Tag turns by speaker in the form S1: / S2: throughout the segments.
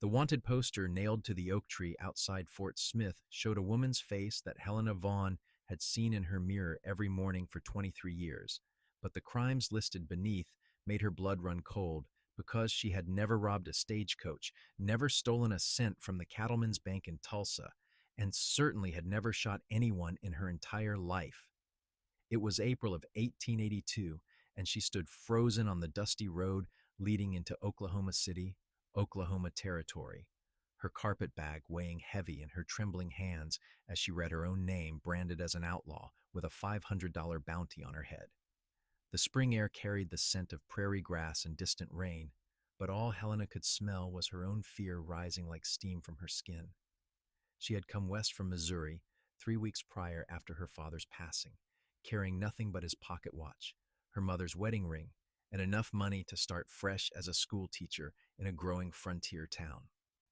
S1: The wanted poster nailed to the oak tree outside Fort Smith showed a woman's face that Helena Vaughn had seen in her mirror every morning for 23 years, but the crimes listed beneath made her blood run cold because she had never robbed a stagecoach, never stolen a cent from the cattleman's bank in Tulsa, and certainly had never shot anyone in her entire life. It was April of 1882, and she stood frozen on the dusty road leading into Oklahoma City, Oklahoma Territory, her carpet bag weighing heavy in her trembling hands as she read her own name branded as an outlaw with a $500 bounty on her head. The spring air carried the scent of prairie grass and distant rain, but all Helena could smell was her own fear rising like steam from her skin. She had come west from Missouri 3 weeks prior after her father's passing, carrying nothing but his pocket watch, her mother's wedding ring, and enough money to start fresh as a school teacher in a growing frontier town.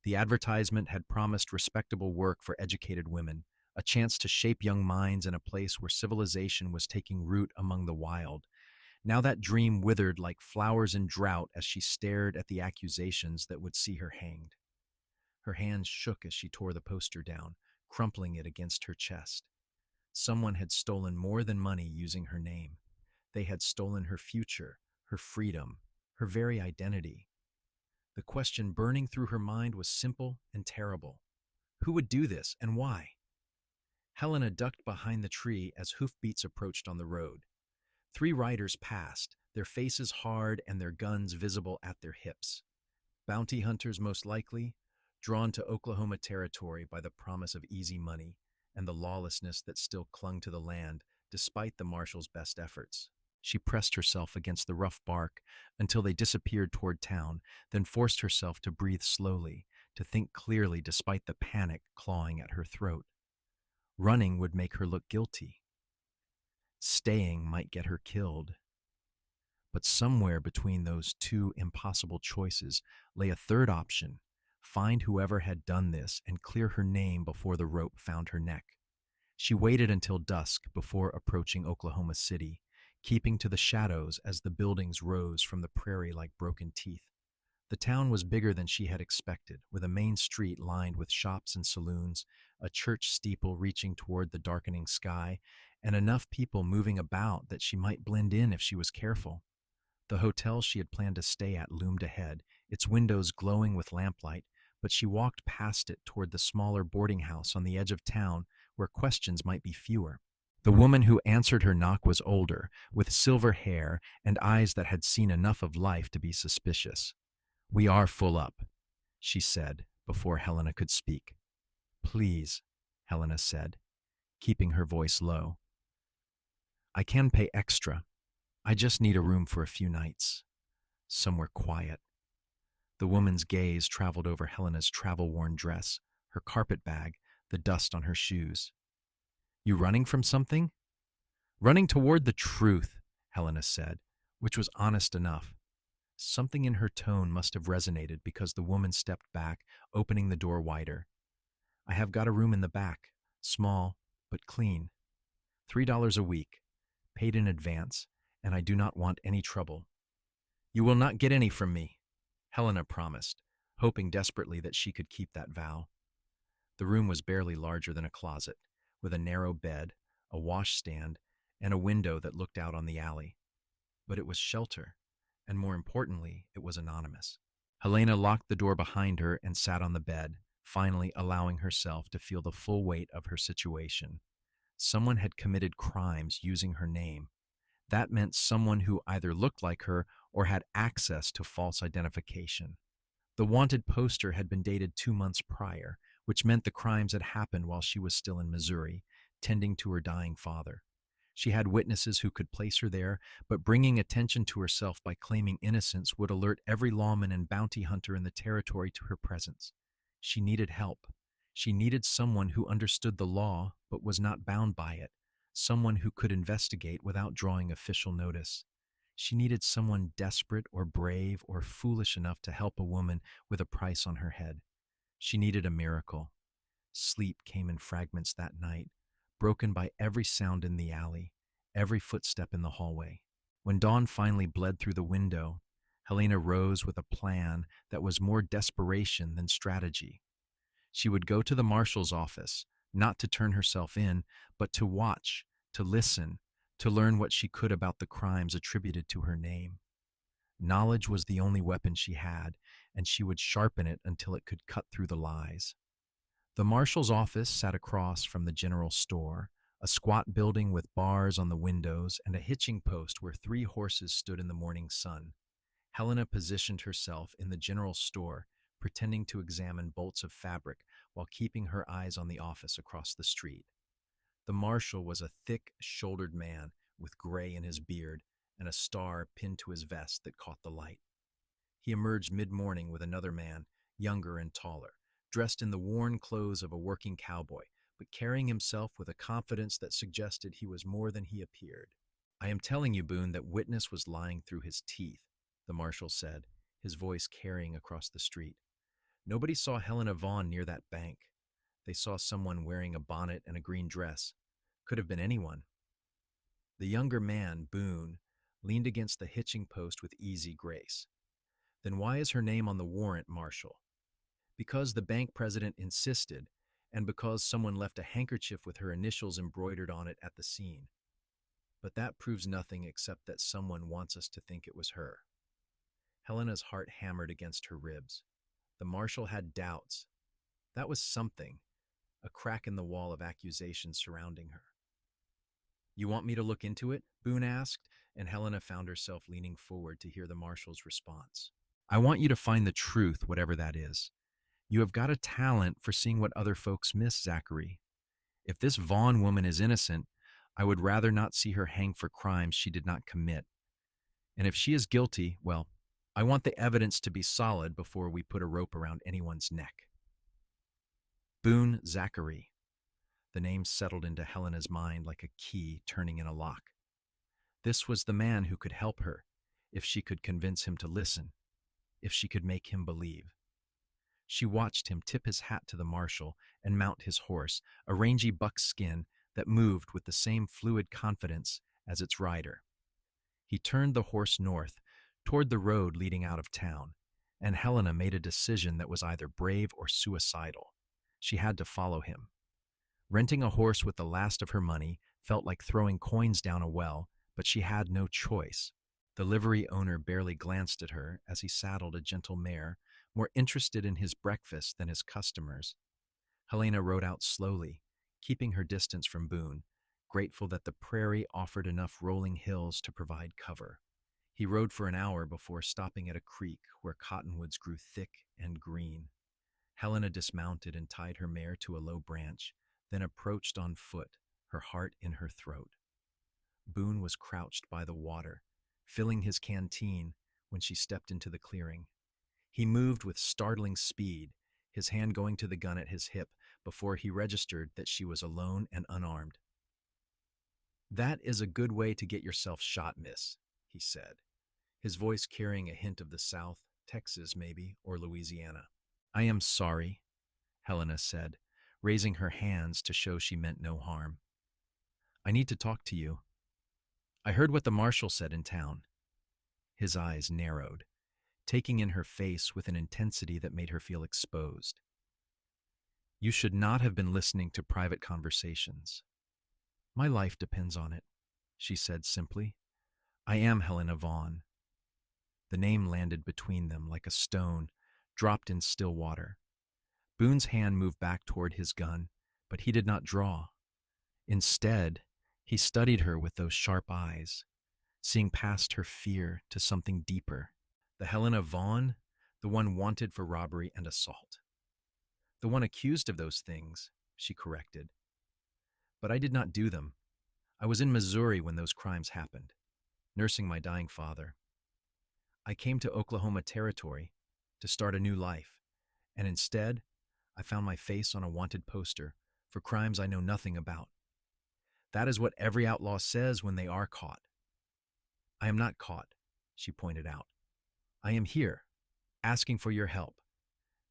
S1: The advertisement had promised respectable work for educated women, a chance to shape young minds in a place where civilization was taking root among the wild. Now that dream withered like flowers in drought as she stared at the accusations that would see her hanged. Her hands shook as she tore the poster down, crumpling it against her chest. Someone had stolen more than money using her name. They had stolen her future, her freedom, her very identity. The question burning through her mind was simple and terrible. Who would do this, and why? Helena ducked behind the tree as hoofbeats approached on the road. 3 riders passed, their faces hard and their guns visible at their hips. Bounty hunters, most likely, drawn to Oklahoma Territory by the promise of easy money and the lawlessness that still clung to the land despite the marshal's best efforts. She pressed herself against the rough bark until they disappeared toward town, then forced herself to breathe slowly, to think clearly despite the panic clawing at her throat. Running would make her look guilty. Staying might get her killed. But somewhere between those two impossible choices lay a third option: find whoever had done this and clear her name before the rope found her neck. She waited until dusk before approaching Oklahoma City, keeping to the shadows as the buildings rose from the prairie like broken teeth. The town was bigger than she had expected, with a main street lined with shops and saloons, a church steeple reaching toward the darkening sky, and enough people moving about that she might blend in if she was careful. The hotel she had planned to stay at loomed ahead, its windows glowing with lamplight, but she walked past it toward the smaller boarding house on the edge of town where questions might be fewer. The woman who answered her knock was older, with silver hair and eyes that had seen enough of life to be suspicious. "We are full up," she said before Helena could speak. "Please," Helena said, keeping her voice low. "I can pay extra. I just need a room for a few nights. Somewhere quiet." The woman's gaze traveled over Helena's travel-worn dress, her carpet bag, the dust on her shoes. "You running from something?" "Running toward the truth," Helena said, which was honest enough. Something in her tone must have resonated because the woman stepped back, opening the door wider. "I have got a room in the back, small but clean. $3 a week, paid in advance, and I do not want any trouble." "You will not get any from me," Helena promised, hoping desperately that she could keep that vow. The room was barely larger than a closet, with a narrow bed, a washstand, and a window that looked out on the alley. But it was shelter, and more importantly, it was anonymous. Helena locked the door behind her and sat on the bed, finally allowing herself to feel the full weight of her situation. Someone had committed crimes using her name. That meant someone who either looked like her or had access to false identification. The wanted poster had been dated 2 months prior, which meant the crimes had happened while she was still in Missouri, tending to her dying father. She had witnesses who could place her there, but bringing attention to herself by claiming innocence would alert every lawman and bounty hunter in the territory to her presence. She needed help. She needed someone who understood the law but was not bound by it, someone who could investigate without drawing official notice. She needed someone desperate or brave or foolish enough to help a woman with a price on her head. She needed a miracle. Sleep came in fragments that night, broken by every sound in the alley, every footstep in the hallway. When dawn finally bled through the window, Helena rose with a plan that was more desperation than strategy. She would go to the marshal's office, not to turn herself in, but to watch, to listen, to learn what she could about the crimes attributed to her name. Knowledge was the only weapon she had, and she would sharpen it until it could cut through the lies. The marshal's office sat across from the general store, a squat building with bars on the windows and a hitching post where 3 horses stood in the morning sun. Helena positioned herself in the general store, pretending to examine bolts of fabric while keeping her eyes on the office across the street. The marshal was a thick-shouldered man with gray in his beard and a star pinned to his vest that caught the light. He emerged mid-morning with another man, younger and taller, dressed in the worn clothes of a working cowboy, but carrying himself with a confidence that suggested he was more than he appeared. "I am telling you, Boone, that witness was lying through his teeth," the marshal said, his voice carrying across the street. "Nobody saw Helena Vaughn near that bank. They saw someone wearing a bonnet and a green dress. Could have been anyone." The younger man, Boone, leaned against the hitching post with easy grace. "Then why is her name on the warrant, Marshal?" "Because the bank president insisted, and because someone left a handkerchief with her initials embroidered on it at the scene. But that proves nothing except that someone wants us to think it was her." Helena's heart hammered against her ribs. The marshal had doubts. That was something, a crack in the wall of accusations surrounding her. "You want me to look into it?" Boone asked, and Helena found herself leaning forward to hear the marshal's response. "I want you to find the truth, whatever that is. You have got a talent for seeing what other folks miss, Zachary. If this Vaughn woman is innocent, I would rather not see her hang for crimes she did not commit. And if she is guilty, well, I want the evidence to be solid before we put a rope around anyone's neck." Boone Zachary. The name settled into Helena's mind like a key turning in a lock. This was the man who could help her, if she could convince him to listen, if she could make him believe. She watched him tip his hat to the marshal and mount his horse, a rangy buckskin that moved with the same fluid confidence as its rider. He turned the horse north, toward the road leading out of town, and Helena made a decision that was either brave or suicidal. She had to follow him. Renting a horse with the last of her money felt like throwing coins down a well, but she had no choice. The livery owner barely glanced at her as he saddled a gentle mare, more interested in his breakfast than his customers. Helena rode out slowly, keeping her distance from Boone, grateful that the prairie offered enough rolling hills to provide cover. He rode for an hour before stopping at a creek where cottonwoods grew thick and green. Helena dismounted and tied her mare to a low branch, then approached on foot, her heart in her throat. Boone was crouched by the water, filling his canteen when she stepped into the clearing. He moved with startling speed, his hand going to the gun at his hip before he registered that she was alone and unarmed. "That is a good way to get yourself shot, miss," he said, his voice carrying a hint of the South, Texas maybe, or Louisiana. "I am sorry," Helena said, raising her hands to show she meant no harm. "I need to talk to you. I heard what the marshal said in town." His eyes narrowed, taking in her face with an intensity that made her feel exposed. "You should not have been listening to private conversations." "My life depends on it," she said simply. "I am Helena Vaughn." The name landed between them like a stone, dropped in still water. Boone's hand moved back toward his gun, but he did not draw. Instead, he studied her with those sharp eyes, seeing past her fear to something deeper. "The Helena Vaughn, the one wanted for robbery and assault." "The one accused of those things," she corrected. "But I did not do them. I was in Missouri when those crimes happened, nursing my dying father. I came to Oklahoma Territory to start a new life, and instead, I found my face on a wanted poster for crimes I know nothing about. That is what every outlaw says when they are caught." "I am not caught," she pointed out. "I am here, asking for your help,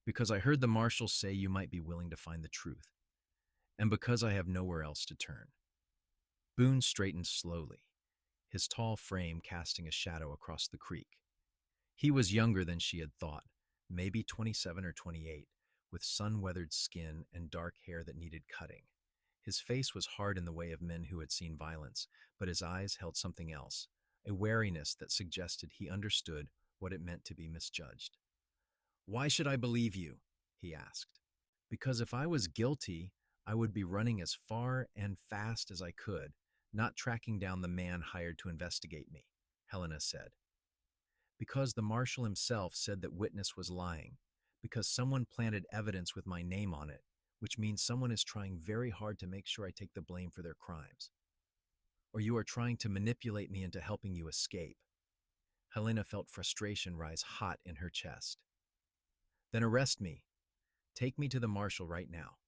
S1: because I heard the marshal say you might be willing to find the truth, and because I have nowhere else to turn." Boone straightened slowly, his tall frame casting a shadow across the creek. He was younger than she had thought, maybe 27 or 28, with sun-weathered skin and dark hair that needed cutting. His face was hard in the way of men who had seen violence, but his eyes held something else, a wariness that suggested he understood what it meant to be misjudged. "Why should I believe you?" he asked. "Because if I was guilty, I would be running as far and fast as I could, not tracking down the man hired to investigate me," Helena said. "Because the marshal himself said that witness was lying, because someone planted evidence with my name on it, which means someone is trying very hard to make sure I take the blame for their crimes. Or you are trying to manipulate me into helping you escape." Helena felt frustration rise hot in her chest. "Then arrest me. Take me to the marshal right now.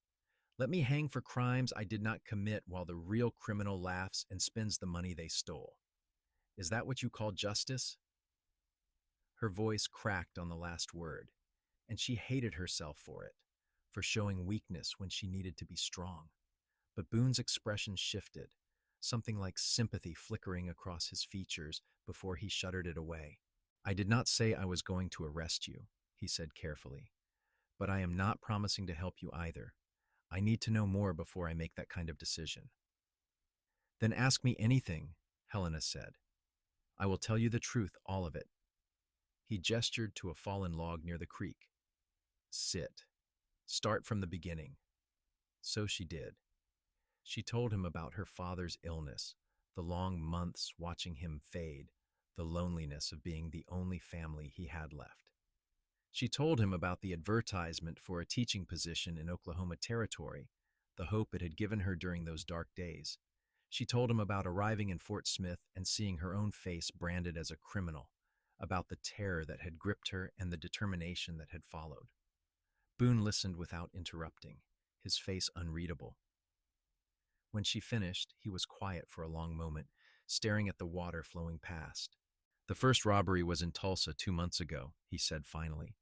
S1: Let me hang for crimes I did not commit while the real criminal laughs and spends the money they stole. Is that what you call justice?" Her voice cracked on the last word, and she hated herself for it, for showing weakness when she needed to be strong. But Boone's expression shifted, something like sympathy flickering across his features before he shuddered it away. "I did not say I was going to arrest you," he said carefully, "but I am not promising to help you either. I need to know more before I make that kind of decision." "Then ask me anything," Helena said. "I will tell you the truth, all of it." He gestured to a fallen log near the creek. "Sit. Start from the beginning." So she did. She told him about her father's illness, the long months watching him fade, the loneliness of being the only family he had left. She told him about the advertisement for a teaching position in Oklahoma Territory, the hope it had given her during those dark days. She told him about arriving in Fort Smith and seeing her own face branded as a criminal, about the terror that had gripped her and the determination that had followed. Boone listened without interrupting, his face unreadable. When she finished, he was quiet for a long moment, staring at the water flowing past. "The first robbery was in Tulsa 2 months ago," he said finally.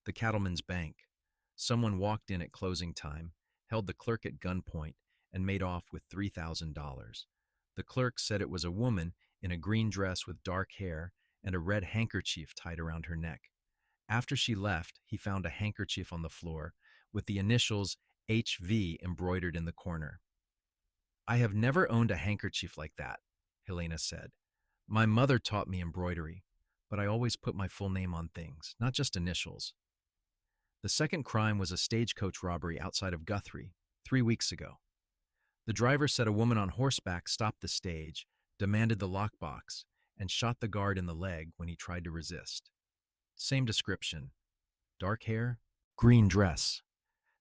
S1: "The Cattleman's Bank. Someone walked in at closing time, held the clerk at gunpoint, and made off with $3,000. The clerk said it was a woman in a green dress with dark hair and a red handkerchief tied around her neck. After she left, he found a handkerchief on the floor with the initials HV embroidered in the corner. "I have never owned a handkerchief like that," Helena said. "My mother taught me embroidery, but I always put my full name on things, not just initials." "The second crime was a stagecoach robbery outside of Guthrie, 3 weeks ago. The driver said a woman on horseback stopped the stage, demanded the lockbox, and shot the guard in the leg when he tried to resist. Same description. Dark hair, green dress.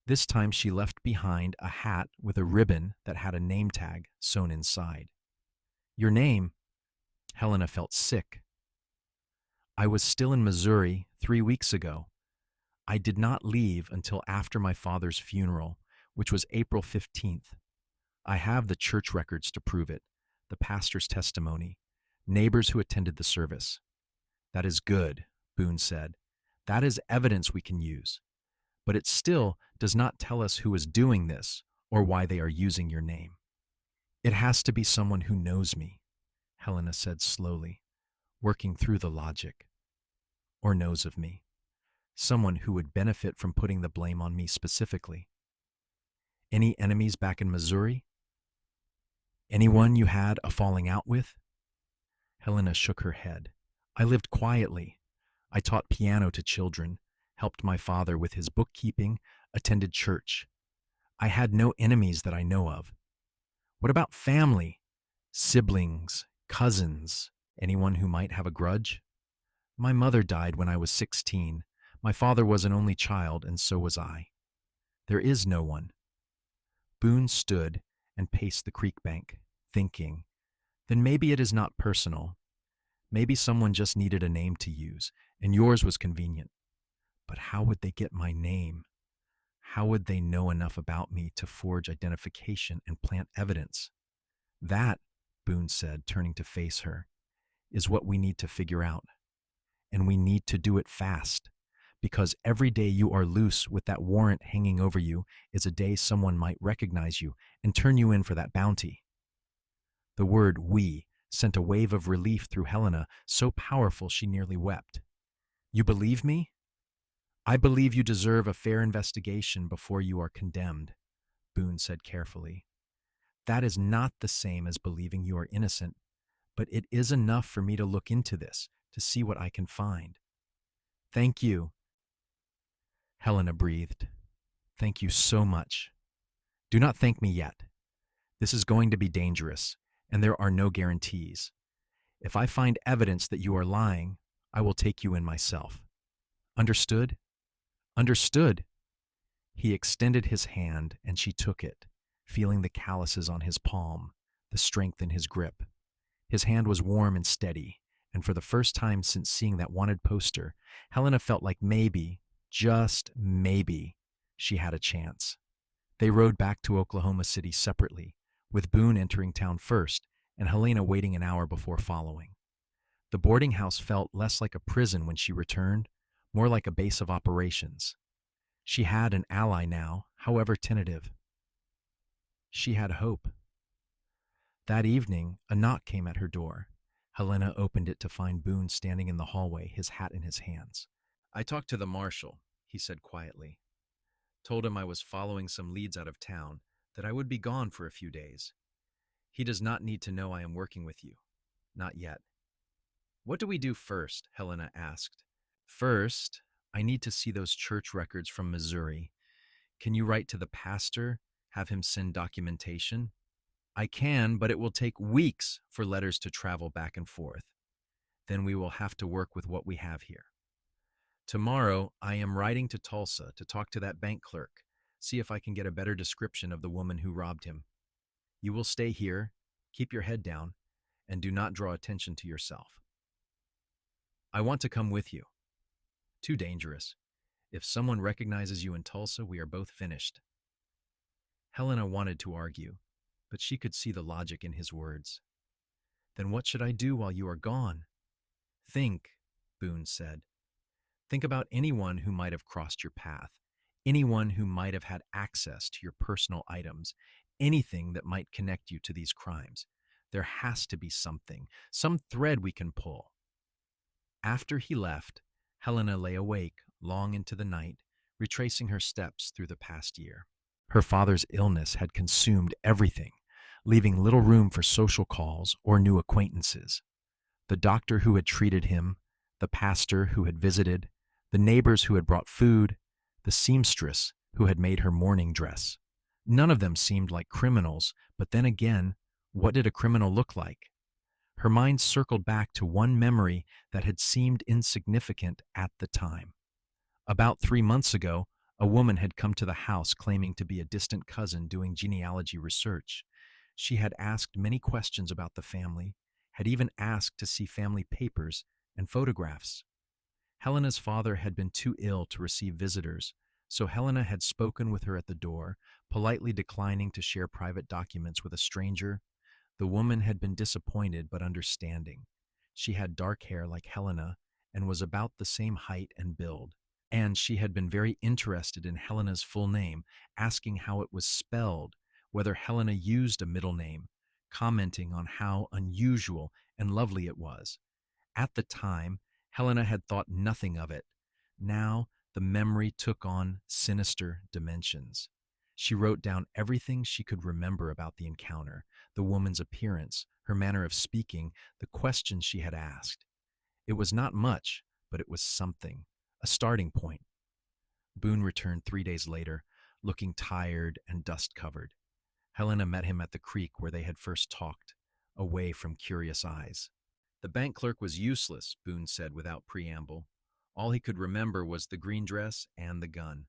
S1: This time she left behind a hat with a ribbon that had a name tag sewn inside. Your name?" Helena felt sick. "I was still in Missouri 3 weeks ago. I did not leave until after my father's funeral, which was April 15th. I have the church records to prove it, the pastor's testimony, neighbors who attended the service." "That is good," Boone said. "That is evidence we can use. But it still does not tell us who is doing this or why they are using your name." "It has to be someone who knows me," Helena said slowly, working through the logic. "Or knows of me. Someone who would benefit from putting the blame on me specifically. Any enemies back in Missouri? Anyone you had a falling out with?" Helena shook her head. "I lived quietly. I taught piano to children, helped my father with his bookkeeping, attended church. I had no enemies that I know of." "What about family? Siblings, cousins, anyone who might have a grudge?" "My mother died when I was 16. My father was an only child, and so was I. There is no one." Boone stood and paced the creek bank, thinking, then maybe it is not personal. Maybe someone just needed a name to use, and yours was convenient. But how would they get my name? How would they know enough about me to forge identification and plant evidence? "That," Boone said, turning to face her, "is what we need to figure out. And we need to do it fast, because every day you are loose with that warrant hanging over you is a day someone might recognize you and turn you in for that bounty." The word "we" sent a wave of relief through Helena, so powerful she nearly wept. You believe me? I believe you deserve a fair investigation before you are condemned, Boone said carefully. That is not the same as believing you are innocent, but it is enough for me to look into this, to see what I can find. Thank you, Helena breathed. Thank you so much. Do not thank me yet. This is going to be dangerous, and there are no guarantees. If I find evidence that you are lying, I will take you in myself. Understood? Understood. He extended his hand, and she took it, feeling the calluses on his palm, the strength in his grip. His hand was warm and steady, and for the first time since seeing that wanted poster, Helena felt like maybe, just maybe, she had a chance. They rode back to Oklahoma City separately, with Boone entering town first and Helena waiting an hour before following. The boarding house felt less like a prison when she returned, more like a base of operations. She had an ally now, however tentative. She had hope. That evening, a knock came at her door. Helena opened it to find Boone standing in the hallway, his hat in his hands. I talked to the marshal, he said quietly. Told him I was following some leads out of town, that I would be gone for a few days. He does not need to know I am working with you. Not yet. What do we do first? Helena asked. First, I need to see those church records from Missouri. Can you write to the pastor, have him send documentation? I can, but it will take weeks for letters to travel back and forth. Then we will have to work with what we have here. Tomorrow, I am riding to Tulsa to talk to that bank clerk, see if I can get a better description of the woman who robbed him. You will stay here, keep your head down, and do not draw attention to yourself. I want to come with you. Too dangerous. If someone recognizes you in Tulsa, we are both finished. Helena wanted to argue, but she could see the logic in his words. Then what should I do while you are gone? Think, Boone said. Think about anyone who might have crossed your path, anyone who might have had access to your personal items, anything that might connect you to these crimes. There has to be something, some thread we can pull. After he left, Helena lay awake long into the night, retracing her steps through the past year. Her father's illness had consumed everything, leaving little room for social calls or new acquaintances. The doctor who had treated him, the pastor who had visited, the neighbors who had brought food, the seamstress who had made her mourning dress. None of them seemed like criminals, but then again, what did a criminal look like? Her mind circled back to one memory that had seemed insignificant at the time. About 3 months ago, a woman had come to the house claiming to be a distant cousin doing genealogy research. She had asked many questions about the family, had even asked to see family papers and photographs. Helena's father had been too ill to receive visitors, so Helena had spoken with her at the door, politely declining to share private documents with a stranger. The woman had been disappointed but understanding. She had dark hair like Helena and was about the same height and build. And she had been very interested in Helena's full name, asking how it was spelled, whether Helena used a middle name, commenting on how unusual and lovely it was. At the time, Helena had thought nothing of it. Now, the memory took on sinister dimensions. She wrote down everything she could remember about the encounter, the woman's appearance, her manner of speaking, the questions she had asked. It was not much, but it was something, a starting point. Boone returned 3 days later, looking tired and dust-covered. Helena met him at the creek where they had first talked, away from curious eyes. The bank clerk was useless, Boone said without preamble. All he could remember was the green dress and the gun.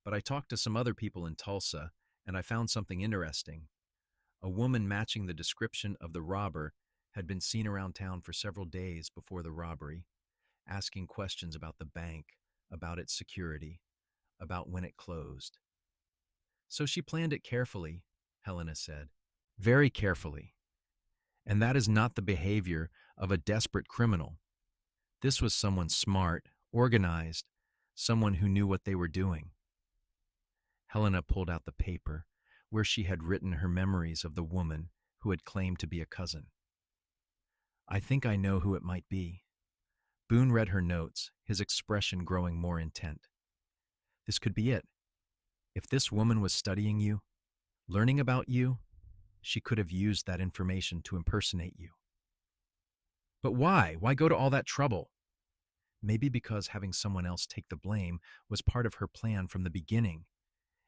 S1: But I talked to some other people in Tulsa, and I found something interesting. A woman matching the description of the robber had been seen around town for several days before the robbery, asking questions about the bank, about its security, about when it closed. So she planned it carefully, Helena said. Very carefully. And that is not the behavior of a desperate criminal. This was someone smart, organized, someone who knew what they were doing. Helena pulled out the paper where she had written her memories of the woman who had claimed to be a cousin. I think I know who it might be. Boone read her notes, his expression growing more intent. This could be it. If this woman was studying you, learning about you, she could have used that information to impersonate you. But why? Why go to all that trouble? Maybe because having someone else take the blame was part of her plan from the beginning.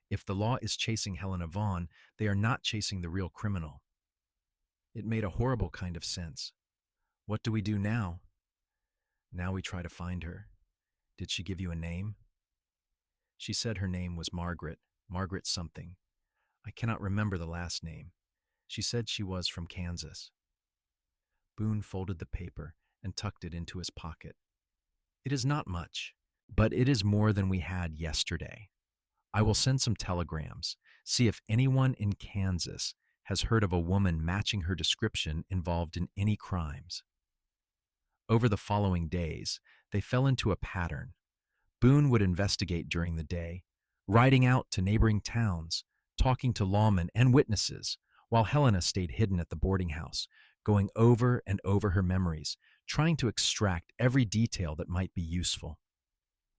S1: If the law is chasing Helena Vaughn, they are not chasing the real criminal. It made a horrible kind of sense. What do we do now? Now we try to find her. Did she give you a name? She said her name was Margaret, Margaret something. I cannot remember the last name. She said she was from Kansas. Boone folded the paper and tucked it into his pocket. It is not much, but it is more than we had yesterday. I will send some telegrams, see if anyone in Kansas has heard of a woman matching her description involved in any crimes. Over the following days, they fell into a pattern. Boone would investigate during the day, riding out to neighboring towns, talking to lawmen and witnesses, while Helena stayed hidden at the boarding house, going over and over her memories, trying to extract every detail that might be useful.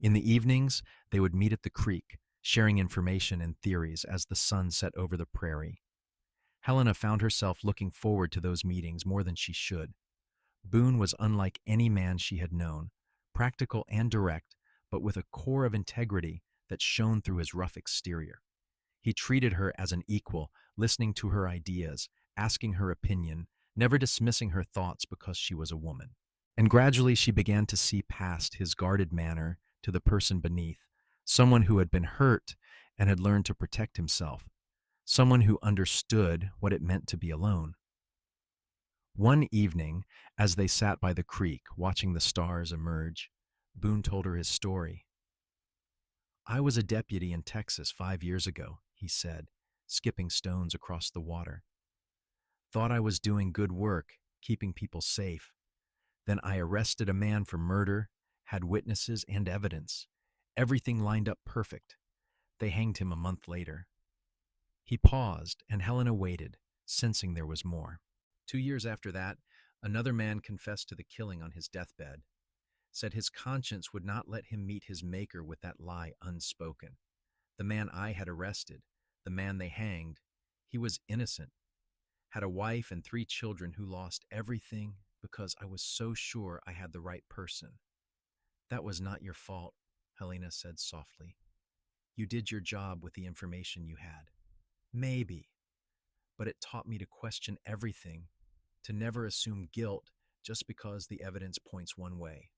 S1: In the evenings, they would meet at the creek, sharing information and theories as the sun set over the prairie. Helena found herself looking forward to those meetings more than she should. Boone was unlike any man she had known, practical and direct, but with a core of integrity that shone through his rough exterior. He treated her as an equal, listening to her ideas, asking her opinion, never dismissing her thoughts because she was a woman. And gradually she began to see past his guarded manner to the person beneath, someone who had been hurt and had learned to protect himself, someone who understood what it meant to be alone. One evening, as they sat by the creek watching the stars emerge, Boone told her his story. I was a deputy in Texas 5 years ago, he said, skipping stones across the water. Thought I was doing good work, keeping people safe. Then I arrested a man for murder, had witnesses and evidence. Everything lined up perfect. They hanged him a month later. He paused, and Helena waited, sensing there was more. 2 years after that, another man confessed to the killing on his deathbed, said his conscience would not let him meet his maker with that lie unspoken. The man I had arrested, the man they hanged, he was innocent, had a wife and 3 children who lost everything because I was so sure I had the right person. That was not your fault, Helena said softly. You did your job with the information you had. Maybe, but it taught me to question everything, to never assume guilt just because the evidence points one way.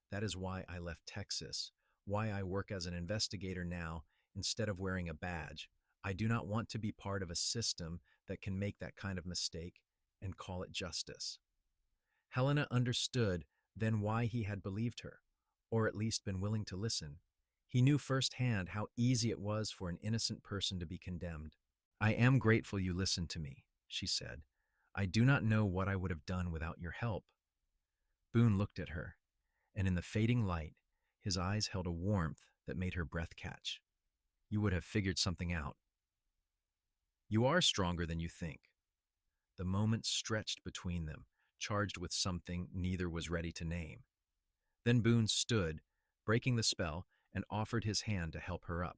S1: That is why I left Texas, why I work as an investigator now instead of wearing a badge. I do not want to be part of a system that can make that kind of mistake and call it justice. Helena understood then why he had believed her, or at least been willing to listen. He knew firsthand how easy it was for an innocent person to be condemned. I am grateful you listened to me, she said. I do not know what I would have done without your help. Boone looked at her, and in the fading light, his eyes held a warmth that made her breath catch. You would have figured something out. You are stronger than you think. The moment stretched between them, charged with something neither was ready to name. Then Boone stood, breaking the spell, and offered his hand to help her up.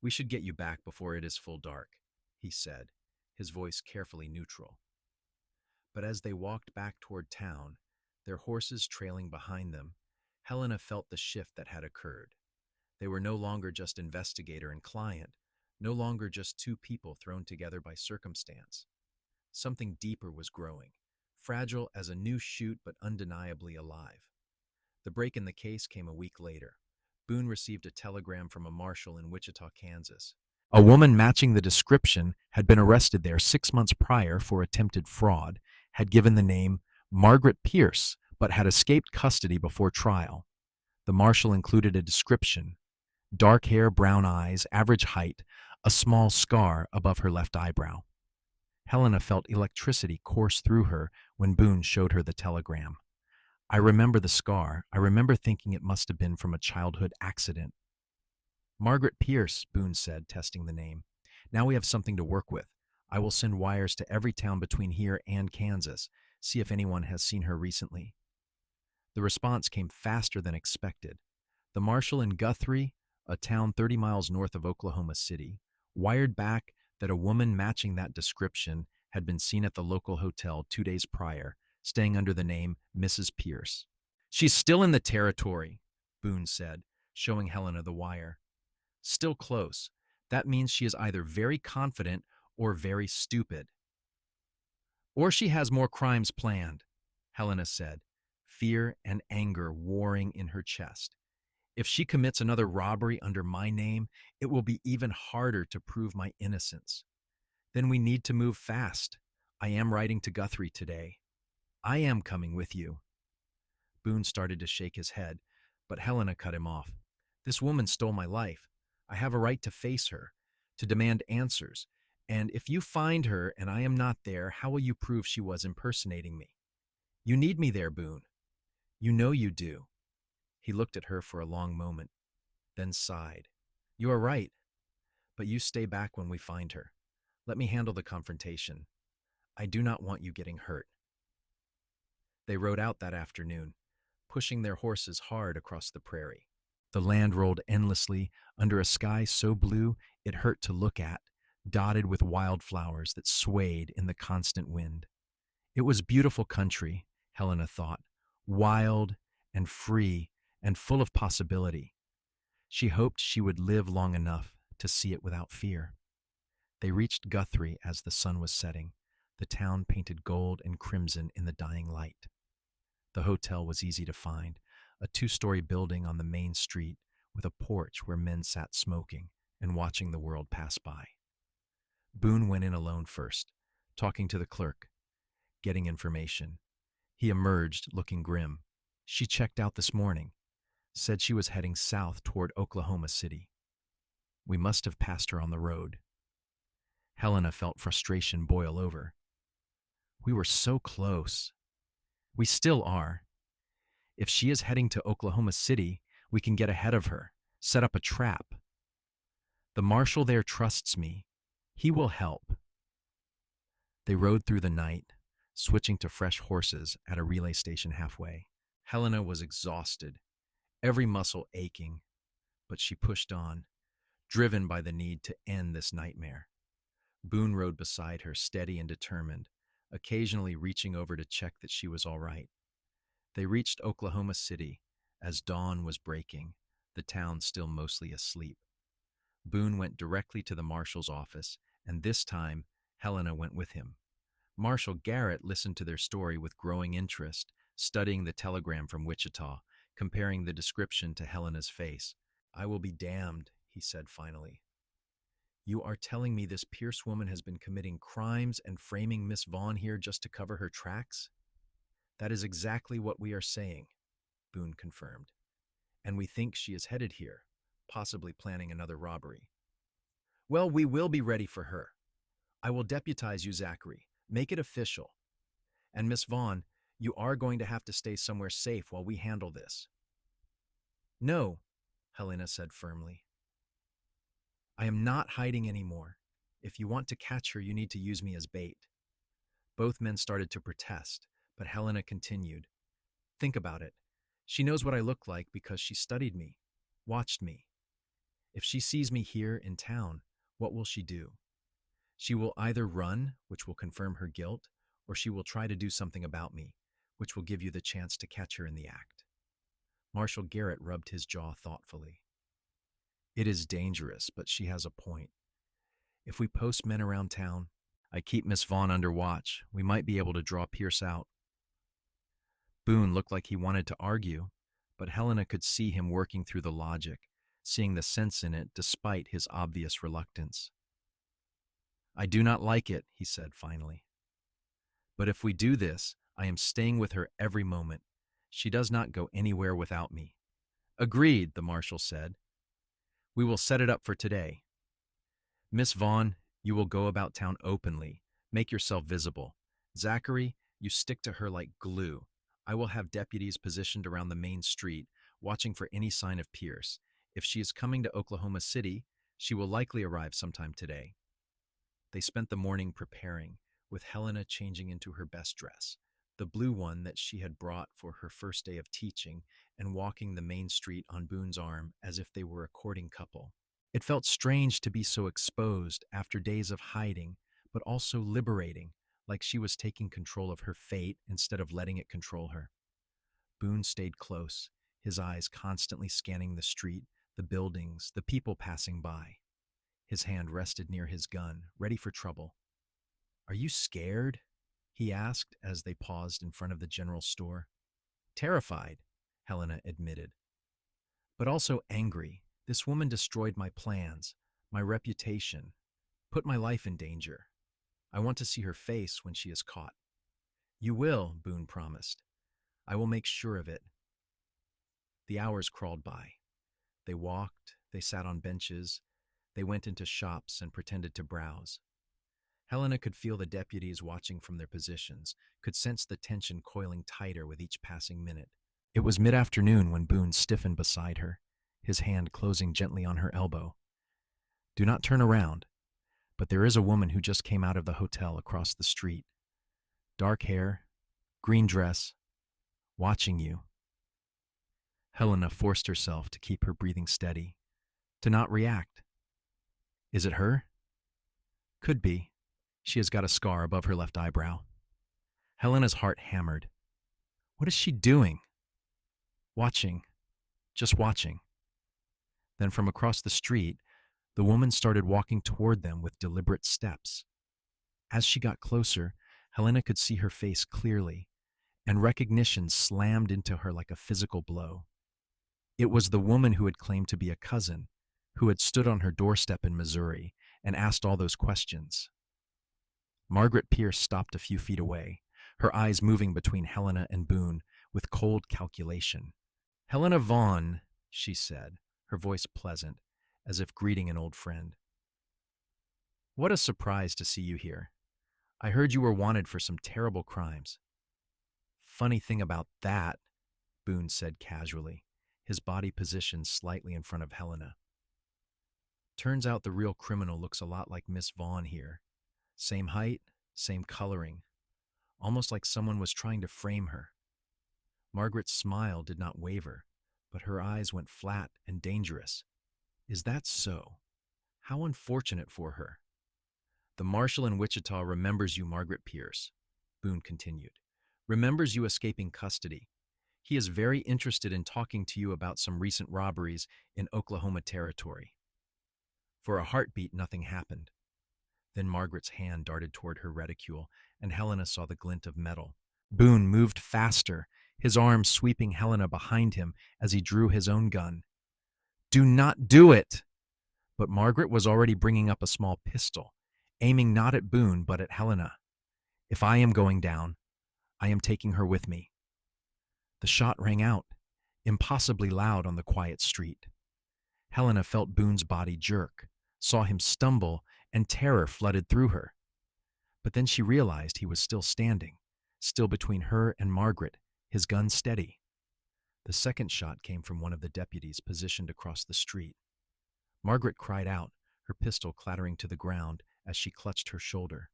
S1: We should get you back before it is full dark, he said, his voice carefully neutral. But as they walked back toward town, their horses trailing behind them, Helena felt the shift that had occurred. They were no longer just investigator and client, no longer just 2 people thrown together by circumstance. Something deeper was growing, fragile as a new shoot but undeniably alive. The break in the case came a week later. Boone received a telegram from a marshal in Wichita, Kansas. A woman matching the description had been arrested there 6 months prior for attempted fraud, had given the name Margaret Pierce, but had escaped custody before trial. The marshal included a description: dark hair, brown eyes, average height, a small scar above her left eyebrow. Helena felt electricity course through her when Boone showed her the telegram. I remember the scar. I remember thinking it must have been from a childhood accident. Margaret Pierce, Boone said, testing the name. Now we have something to work with. I will send wires to every town between here and Kansas, see if anyone has seen her recently. The response came faster than expected. The marshal in Guthrie, a town 30 miles north of Oklahoma City, wired back that a woman matching that description had been seen at the local hotel 2 days prior, staying under the name Mrs. Pierce. She's still in the territory, Boone said, showing Helena the wire. Still close. That means she is either very confident or very stupid. Or she has more crimes planned, Helena said, fear and anger warring in her chest. If she commits another robbery under my name, it will be even harder to prove my innocence. Then we need to move fast. I am writing to Guthrie today. I am coming with you. Boone started to shake his head, but Helena cut him off. This woman stole my life. I have a right to face her, to demand answers. And if you find her and I am not there, how will you prove she was impersonating me? You need me there, Boone. You know you do. He looked at her for a long moment, then sighed. You are right, but you stay back when we find her. Let me handle the confrontation. I do not want you getting hurt. They rode out that afternoon, pushing their horses hard across the prairie. The land rolled endlessly under a sky so blue it hurt to look at, dotted with wildflowers that swayed in the constant wind. It was beautiful country, Helena thought, wild and free and full of possibility. She hoped she would live long enough to see it without fear. They reached Guthrie as the sun was setting, the town painted gold and crimson in the dying light. The hotel was easy to find, a 2-story building on the main street with a porch where men sat smoking and watching the world pass by. Boone went in alone first, talking to the clerk, getting information. He emerged looking grim. She checked out this morning, said she was heading south toward Oklahoma City. We must have passed her on the road. Helena felt frustration boil over. We were so close. We still are. If she is heading to Oklahoma City, we can get ahead of her, set up a trap. The marshal there trusts me. He will help. They rode through the night, switching to fresh horses at a relay station halfway. Helena was exhausted, every muscle aching, but she pushed on, driven by the need to end this nightmare. Boone rode beside her, steady and determined, occasionally reaching over to check that she was all right. They reached Oklahoma City as dawn was breaking, the town still mostly asleep. Boone went directly to the marshal's office, and this time Helena went with him. Marshal Garrett listened to their story with growing interest, studying the telegram from Wichita, comparing the description to Helena's face. I will be damned, he said finally. You are telling me this Pierce woman has been committing crimes and framing Miss Vaughn here just to cover her tracks? That is exactly what we are saying, Boone confirmed. And we think she is headed here, possibly planning another robbery. Well, we will be ready for her. I will deputize you, Zachary. Make it official. And Miss Vaughn, you are going to have to stay somewhere safe while we handle this. No, Helena said firmly. I am not hiding anymore. If you want to catch her, you need to use me as bait. Both men started to protest, but Helena continued. Think about it. She knows what I look like because she studied me, watched me. If she sees me here in town, what will she do? She will either run, which will confirm her guilt, or she will try to do something about me, which will give you the chance to catch her in the act. Marshal Garrett rubbed his jaw thoughtfully. It is dangerous, but she has a point. If we post men around town, I keep Miss Vaughn under watch, we might be able to draw Pierce out. Boone looked like he wanted to argue, but Helena could see him working through the logic, seeing the sense in it despite his obvious reluctance. I do not like it, he said finally. But if we do this, I am staying with her every moment. She does not go anywhere without me. Agreed, the marshal said. We will set it up for today. Miss Vaughn, you will go about town openly. Make yourself visible. Zachary, you stick to her like glue. I will have deputies positioned around the main street, watching for any sign of Pierce. If she is coming to Oklahoma City, she will likely arrive sometime today. They spent the morning preparing, with Helena changing into her best dress, the blue one that she had brought for her first day of teaching, and walking the main street on Boone's arm as if they were a courting couple. It felt strange to be so exposed after days of hiding, but also liberating, like she was taking control of her fate instead of letting it control her. Boone stayed close, his eyes constantly scanning the street, the buildings, the people passing by. His hand rested near his gun, ready for trouble. "Are you scared?" he asked as they paused in front of the general store. "Terrified," Helena admitted, "but also angry. This woman destroyed my plans, my reputation, put my life in danger. I want to see her face when she is caught." "You will," Boone promised. "I will make sure of it." The hours crawled by. They walked, they sat on benches, they went into shops and pretended to browse. Helena could feel the deputies watching from their positions, could sense the tension coiling tighter with each passing minute. It was mid-afternoon when Boone stiffened beside her, his hand closing gently on her elbow. "Do not turn around, but there is a woman who just came out of the hotel across the street. Dark hair, green dress, watching you." Helena forced herself to keep her breathing steady, to not react. "Is it her?" "Could be. She has got a scar above her left eyebrow." Helena's heart hammered. What is she doing? Watching. Just watching. Then from across the street, the woman started walking toward them with deliberate steps. As she got closer, Helena could see her face clearly, and recognition slammed into her like a physical blow. It was the woman who had claimed to be a cousin, who had stood on her doorstep in Missouri and asked all those questions. Margaret Pierce stopped a few feet away, her eyes moving between Helena and Boone with cold calculation. "Helena Vaughn," she said, her voice pleasant, as if greeting an old friend. "What a surprise to see you here. I heard you were wanted for some terrible crimes." "Funny thing about that," Boone said casually, his body positioned slightly in front of Helena. "Turns out the real criminal looks a lot like Miss Vaughn here. Same height, same coloring, almost like someone was trying to frame her." Margaret's smile did not waver, but her eyes went flat and dangerous. "Is that so? How unfortunate for her." "The marshal in Wichita remembers you, Margaret Pierce," Boone continued. "Remembers you escaping custody. He is very interested in talking to you about some recent robberies in Oklahoma Territory." For a heartbeat, nothing happened. Then Margaret's hand darted toward her reticule, and Helena saw the glint of metal. Boone moved faster, his arm sweeping Helena behind him as he drew his own gun. "Do not do it!" But Margaret was already bringing up a small pistol, aiming not at Boone but at Helena. "If I am going down, I am taking her with me." The shot rang out, impossibly loud on the quiet street. Helena felt Boone's body jerk, saw him stumble, and terror flooded through her. But then she realized he was still standing, still between her and Margaret, his gun steady. The second shot came from one of the deputies positioned across the street. Margaret cried out, her pistol clattering to the ground as she clutched her shoulder.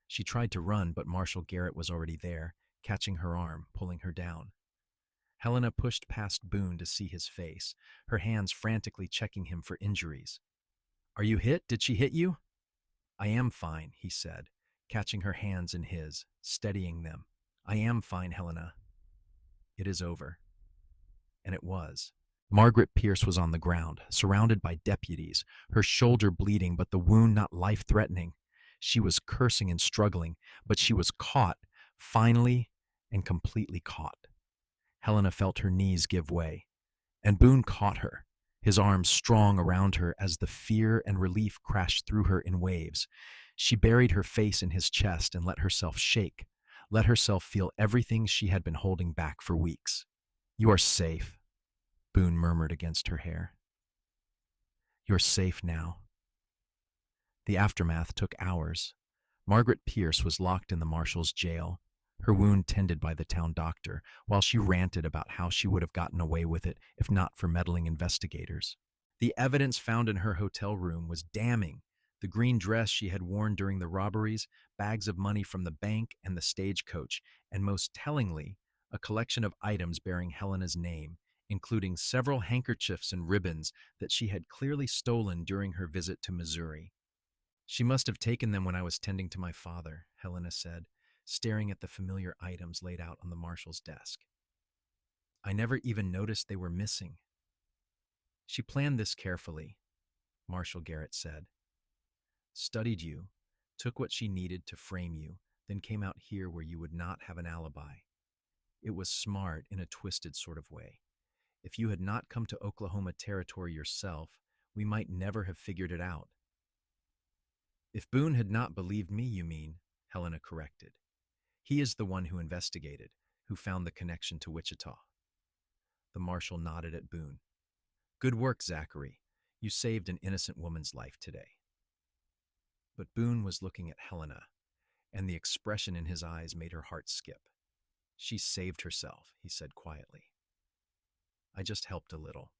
S1: She tried to run, but Marshal Garrett was already there, catching her arm, pulling her down. Helena pushed past Boone to see his face, her hands frantically checking him for injuries. "Are you hit? Did she hit you?" "I am fine," he said, catching her hands in his, steadying them. "I am fine, Helena. It is over." And it was. Margaret Pierce was on the ground, surrounded by deputies, her shoulder bleeding but the wound not life-threatening. She was cursing and struggling, but she was caught, finally and completely caught. Helena felt her knees give way, and Boone caught her, his arms strong around her as the fear and relief crashed through her in waves. She buried her face in his chest and let herself shake, let herself feel everything she had been holding back for weeks. "You are safe," Boone murmured against her hair. "You're safe now." The aftermath took hours. Margaret Pierce was locked in the marshal's jail, her wound tended by the town doctor, while she ranted about how she would have gotten away with it if not for meddling investigators. The evidence found in her hotel room was damning, The green dress she had worn during the robberies, bags of money from the bank and the stagecoach, and most tellingly, a collection of items bearing Helena's name, including several handkerchiefs and ribbons that she had clearly stolen during her visit to Missouri. She must have taken them when I was tending to my father, Helena said, staring at the familiar items laid out on the marshal's desk. I never even noticed they were missing. She planned this carefully, Marshal Garrett said. Studied you, took what she needed to frame you, then came out here where you would not have an alibi. It was smart in a twisted sort of way. If you had not come to Oklahoma Territory yourself, we might never have figured it out. If Boone had not believed me, you mean, Helena corrected. He is the one who investigated, who found the connection to Wichita. The marshal nodded at Boone. Good work, Zachary. You saved an innocent woman's life today. But Boone was looking at Helena, and the expression in his eyes made her heart skip. She saved herself, he said quietly. I just helped a little.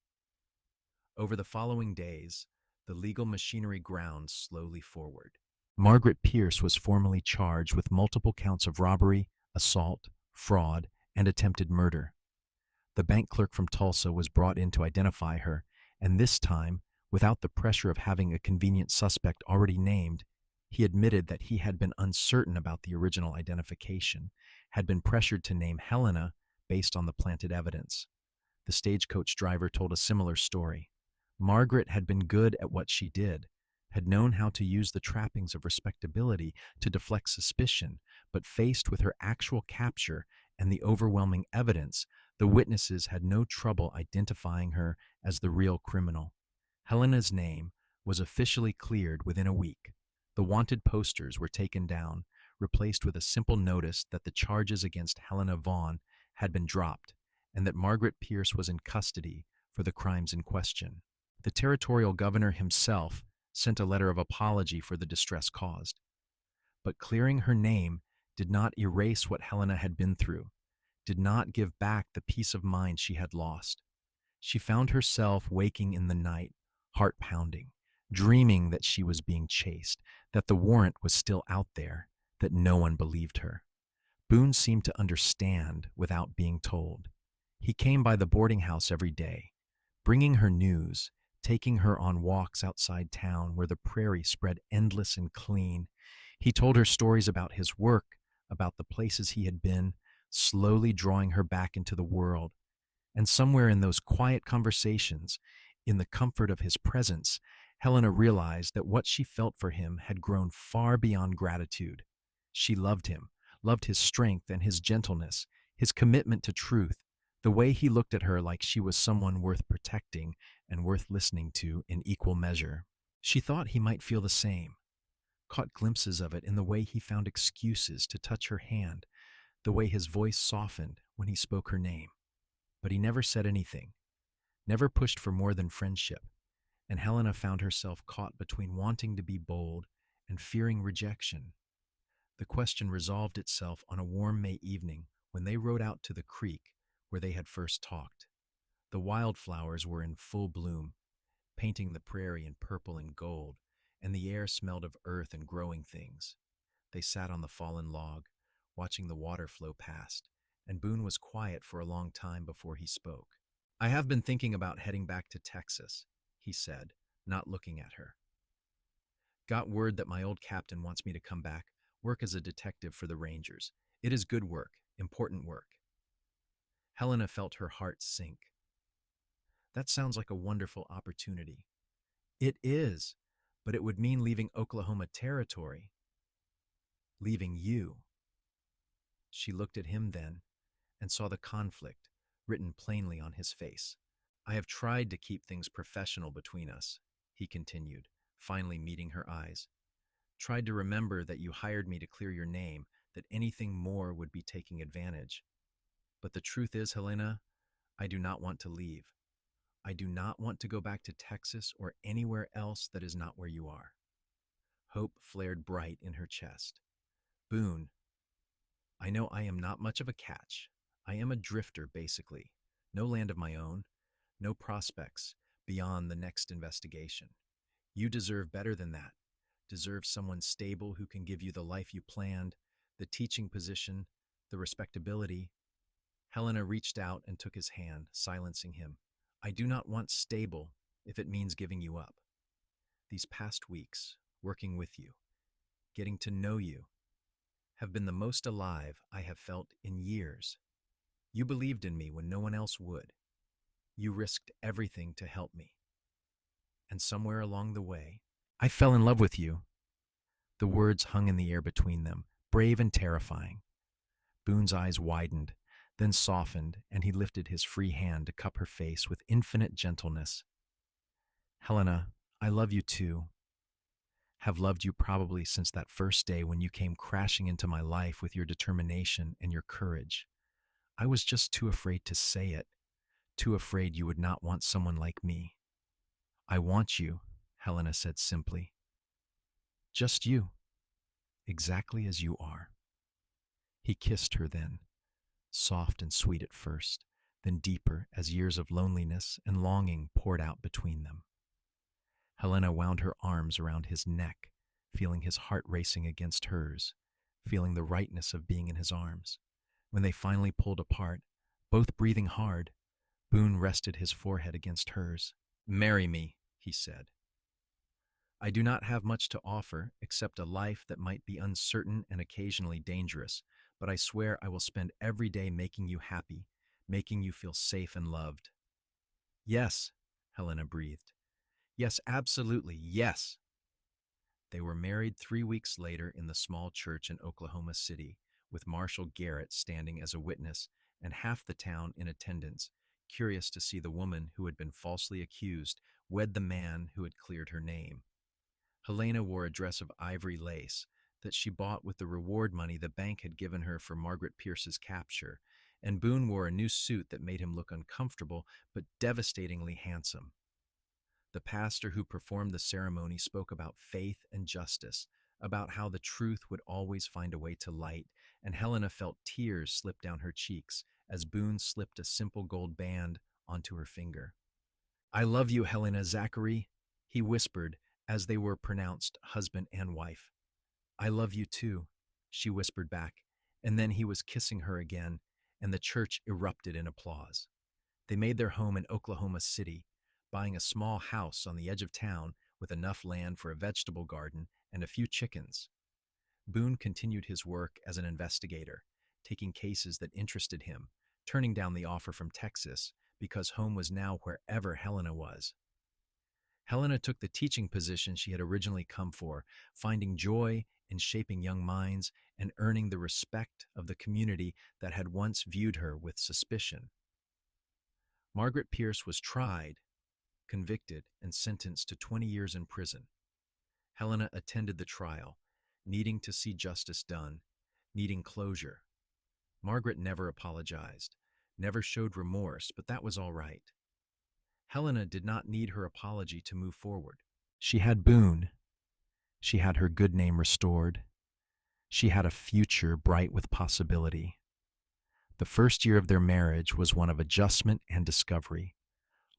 S1: Over the following days, the legal machinery ground slowly forward. Margaret Pierce was formally charged with multiple counts of robbery, assault, fraud, and attempted murder. The bank clerk from Tulsa was brought in to identify her, and this time, without the pressure of having a convenient suspect already named, he admitted that he had been uncertain about the original identification, had been pressured to name Helena based on the planted evidence. The stagecoach driver told a similar story. Margaret had been good at what she did, had known how to use the trappings of respectability to deflect suspicion, but faced with her actual capture and the overwhelming evidence, the witnesses had no trouble identifying her as the real criminal. Helena's name was officially cleared within a week. The wanted posters were taken down, replaced with a simple notice that the charges against Helena Vaughn had been dropped and that Margaret Pierce was in custody for the crimes in question. The territorial governor himself sent a letter of apology for the distress caused. But clearing her name did not erase what Helena had been through, did not give back the peace of mind she had lost. She found herself waking in the night, heart pounding, dreaming that she was being chased, that the warrant was still out there, that no one believed her. Boone seemed to understand without being told. He came by the boarding house every day, bringing her news, taking her on walks outside town where the prairie spread endless and clean. He told her stories about his work, about the places he had been, slowly drawing her back into the world. And somewhere in those quiet conversations, in the comfort of his presence, Helena realized that what she felt for him had grown far beyond gratitude. She loved him, loved his strength and his gentleness, his commitment to truth, the way he looked at her like she was someone worth protecting and worth listening to in equal measure. She thought he might feel the same, caught glimpses of it in the way he found excuses to touch her hand, the way his voice softened when he spoke her name. But he never said anything, never pushed for more than friendship, and Helena found herself caught between wanting to be bold and fearing rejection. The question resolved itself on a warm May evening when they rode out to the creek where they had first talked. The wildflowers were in full bloom, painting the prairie in purple and gold, and the air smelled of earth and growing things. They sat on the fallen log, watching the water flow past, and Boone was quiet for a long time before he spoke. I have been thinking about heading back to Texas, he said, not looking at her. Got word that my old captain wants me to come back, work as a detective for the Rangers. It is good work, important work. Helena felt her heart sink. That sounds like a wonderful opportunity. It is, but it would mean leaving Oklahoma Territory. Leaving you. She looked at him then and saw the conflict written plainly on his face. I have tried to keep things professional between us, he continued, finally meeting her eyes. Tried to remember that you hired me to clear your name, that anything more would be taking advantage. But the truth is, Helena, I do not want to leave. I do not want to go back to Texas or anywhere else that is not where you are. Hope flared bright in her chest. Boone, I know I am not much of a catch. I am a drifter, basically. No land of my own, no prospects beyond the next investigation. You deserve better than that. deserve someone stable who can give you the life you planned, the teaching position, the respectability. Helena reached out and took his hand, silencing him. I do not want stable if it means giving you up. These past weeks, working with you, getting to know you, have been the most alive I have felt in years. You believed in me when no one else would. You risked everything to help me. And somewhere along the way, I fell in love with you. The words hung in the air between them, brave and terrifying. Boone's eyes widened, then softened, and he lifted his free hand to cup her face with infinite gentleness. Helena, I love you too. Have loved you probably since that first day when you came crashing into my life with your determination and your courage. I was just too afraid to say it, too afraid you would not want someone like me. I want you, Helena said simply. Just you, exactly as you are. He kissed her then, soft and sweet at first, then deeper as years of loneliness and longing poured out between them. Helena wound her arms around his neck, feeling his heart racing against hers, feeling the rightness of being in his arms. When they finally pulled apart, both breathing hard, Boone rested his forehead against hers. Marry me, he said. I do not have much to offer except a life that might be uncertain and occasionally dangerous, but I swear I will spend every day making you happy, making you feel safe and loved. Yes, Helena breathed. Yes, absolutely, yes. They were married 3 weeks later in the small church in Oklahoma City, with Marshal Garrett standing as a witness and half the town in attendance, curious to see the woman who had been falsely accused wed the man who had cleared her name. Helena wore a dress of ivory lace that she bought with the reward money the bank had given her for Margaret Pierce's capture, and Boone wore a new suit that made him look uncomfortable but devastatingly handsome. The pastor who performed the ceremony spoke about faith and justice, about how the truth would always find a way to light, and Helena felt tears slip down her cheeks as Boone slipped a simple gold band onto her finger. I love you, Helena Zachary, he whispered as they were pronounced husband and wife. I love you too, she whispered back, and then he was kissing her again, and the church erupted in applause. They made their home in Oklahoma City, buying a small house on the edge of town with enough land for a vegetable garden and a few chickens. Boone continued his work as an investigator, taking cases that interested him, turning down the offer from Texas because home was now wherever Helena was. Helena took the teaching position she had originally come for, finding joy in shaping young minds and earning the respect of the community that had once viewed her with suspicion. Margaret Pierce was tried, convicted, and sentenced to 20 years in prison. Helena attended the trial, needing to see justice done, needing closure. Margaret never apologized, never showed remorse, but that was all right. Helena did not need her apology to move forward. She had Boone. She had her good name restored. She had a future bright with possibility. The first year of their marriage was one of adjustment and discovery,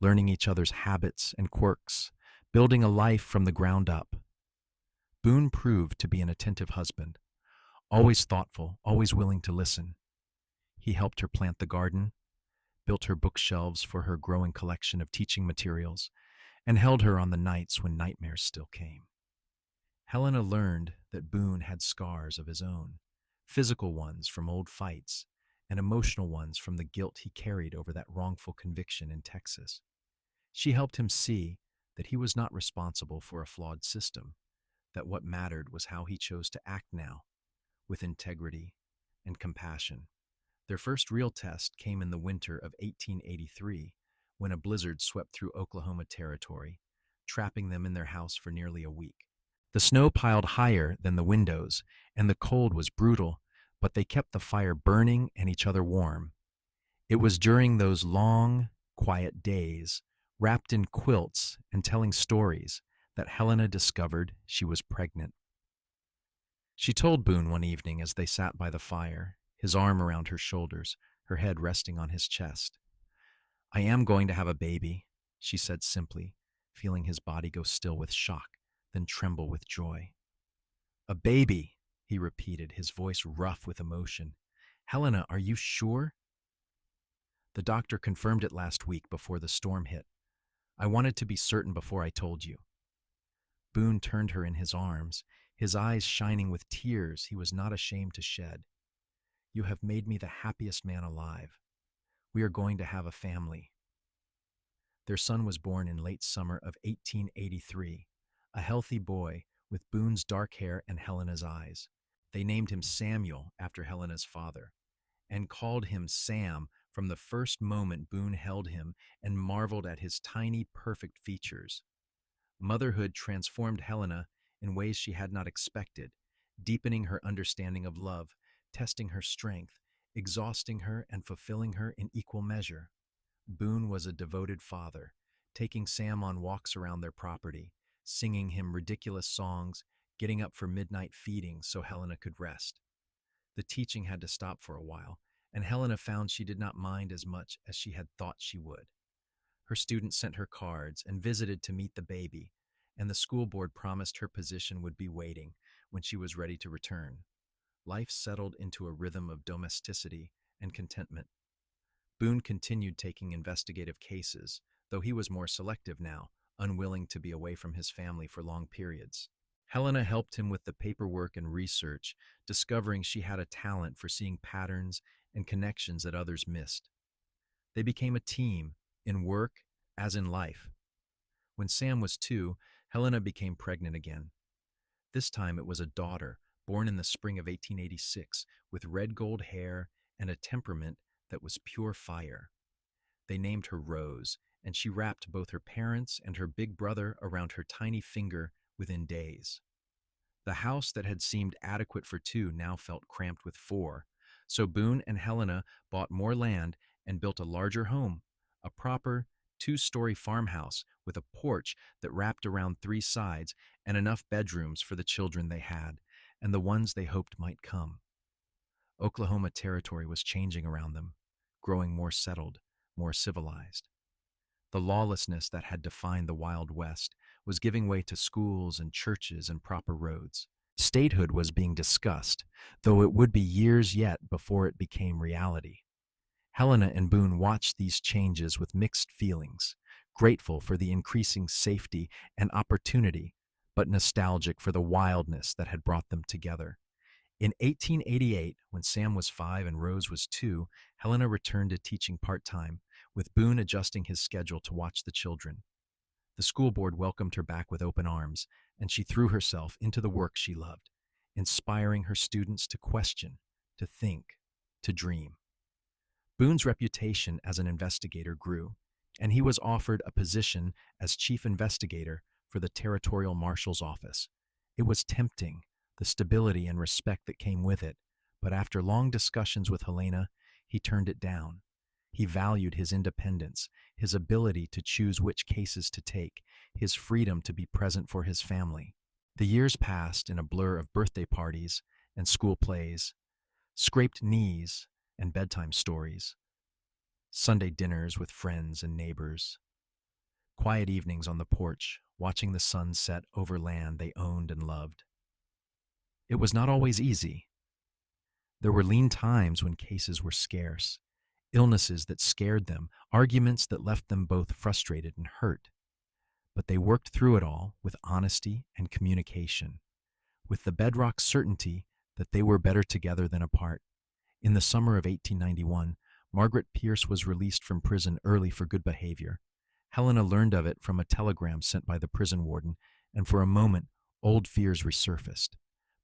S1: learning each other's habits and quirks, building a life from the ground up. Boone proved to be an attentive husband, always thoughtful, always willing to listen. He helped her plant the garden, built her bookshelves for her growing collection of teaching materials, and held her on the nights when nightmares still came. Helena learned that Boone had scars of his own, physical ones from old fights, and emotional ones from the guilt he carried over that wrongful conviction in Texas. She helped him see that he was not responsible for a flawed system, that what mattered was how he chose to act now, with integrity and compassion. Their first real test came in the winter of 1883, when a blizzard swept through Oklahoma territory, trapping them in their house for nearly a week. The snow piled higher than the windows, and the cold was brutal, but they kept the fire burning and each other warm. It was during those long, quiet days, wrapped in quilts and telling stories, that Helena discovered she was pregnant. She told Boone one evening as they sat by the fire, his arm around her shoulders, her head resting on his chest. I am going to have a baby, she said simply, feeling his body go still with shock, then tremble with joy. A baby, he repeated, his voice rough with emotion. Helena, are you sure? The doctor confirmed it last week before the storm hit. I wanted to be certain before I told you. Boone turned her in his arms, his eyes shining with tears he was not ashamed to shed. You have made me the happiest man alive. We are going to have a family. Their son was born in late summer of 1883, a healthy boy with Boone's dark hair and Helena's eyes. They named him Samuel after Helena's father, and called him Sam from the first moment Boone held him and marveled at his tiny, perfect features. Motherhood transformed Helena in ways she had not expected, deepening her understanding of love, testing her strength, exhausting her and fulfilling her in equal measure. Boone was a devoted father, taking Sam on walks around their property, singing him ridiculous songs, getting up for midnight feedings so Helena could rest. The teaching had to stop for a while, and Helena found she did not mind as much as she had thought she would. Her students sent her cards and visited to meet the baby, and the school board promised her position would be waiting when she was ready to return. Life settled into a rhythm of domesticity and contentment. Boone continued taking investigative cases, though he was more selective now, unwilling to be away from his family for long periods. Helena helped him with the paperwork and research, discovering she had a talent for seeing patterns and connections that others missed. They became a team, in work as in life. When Sam was 2, Helena became pregnant again. This time it was a daughter, born in the spring of 1886, with red gold hair and a temperament that was pure fire. They named her Rose, and she wrapped both her parents and her big brother around her tiny finger within days. The house that had seemed adequate for 2 now felt cramped with 4, so Boone and Helena bought more land and built a larger home, a proper 2-story farmhouse with a porch that wrapped around 3 sides and enough bedrooms for the children they had and the ones they hoped might come. Oklahoma territory was changing around them, growing more settled, more civilized. The lawlessness that had defined the Wild West was giving way to schools and churches and proper roads. Statehood was being discussed, though it would be years yet before it became reality. Helena and Boone watched these changes with mixed feelings, grateful for the increasing safety and opportunity, but nostalgic for the wildness that had brought them together. In 1888, when Sam was 5 and Rose was 2, Helena returned to teaching part-time, with Boone adjusting his schedule to watch the children. The school board welcomed her back with open arms, and she threw herself into the work she loved, inspiring her students to question, to think, to dream. Boone's reputation as an investigator grew, and he was offered a position as chief investigator for the Territorial Marshal's Office. It was tempting, the stability and respect that came with it, but after long discussions with Helena, he turned it down. He valued his independence, his ability to choose which cases to take, his freedom to be present for his family. The years passed in a blur of birthday parties and school plays, scraped knees and bedtime stories, Sunday dinners with friends and neighbors, quiet evenings on the porch, watching the sun set over land they owned and loved. It was not always easy. There were lean times when cases were scarce, illnesses that scared them, arguments that left them both frustrated and hurt. But they worked through it all with honesty and communication, with the bedrock certainty that they were better together than apart. In the summer of 1891, Margaret Pierce was released from prison early for good behavior. Helena learned of it from a telegram sent by the prison warden, and for a moment, old fears resurfaced.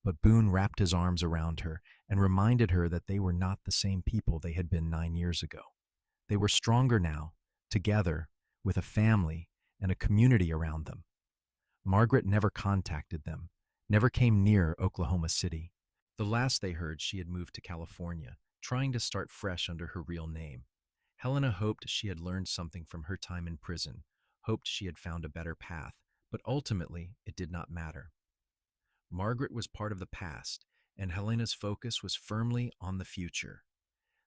S1: But Boone wrapped his arms around her and reminded her that they were not the same people they had been 9 years ago. They were stronger now, together, with a family and a community around them. Margaret never contacted them, never came near Oklahoma City. The last they heard, she had moved to California, trying to start fresh under her real name. Helena hoped she had learned something from her time in prison, hoped she had found a better path, but ultimately it did not matter. Margaret was part of the past, and Helena's focus was firmly on the future.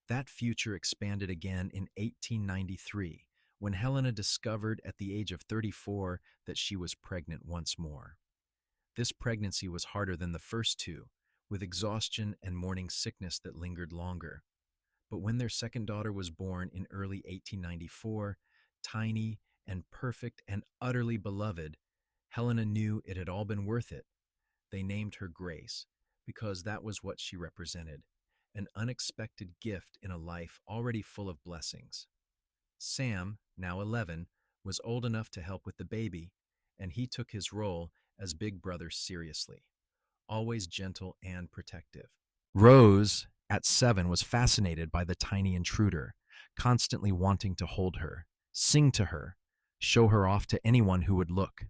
S1: That future expanded again in 1893, when Helena discovered at the age of 34 that she was pregnant once more. This pregnancy was harder than the first two, with exhaustion and morning sickness that lingered longer. But when their second daughter was born in early 1894, tiny and perfect and utterly beloved, Helena knew it had all been worth it. They named her Grace because that was what she represented, an unexpected gift in a life already full of blessings. Sam, now 11, was old enough to help with the baby, and he took his role as big brother seriously, always gentle and protective. Rose, at 7, was fascinated by the tiny intruder, constantly wanting to hold her, sing to her, show her off to anyone who would look.